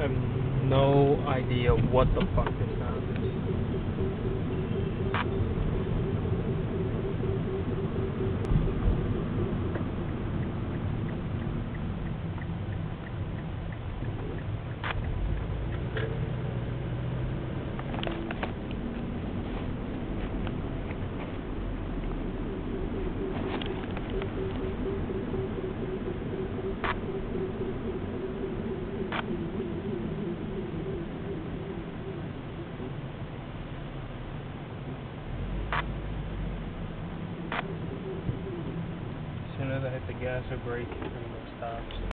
have no idea what the fuck this sound is. As soon as I hit the gas or brake, it pretty much stops.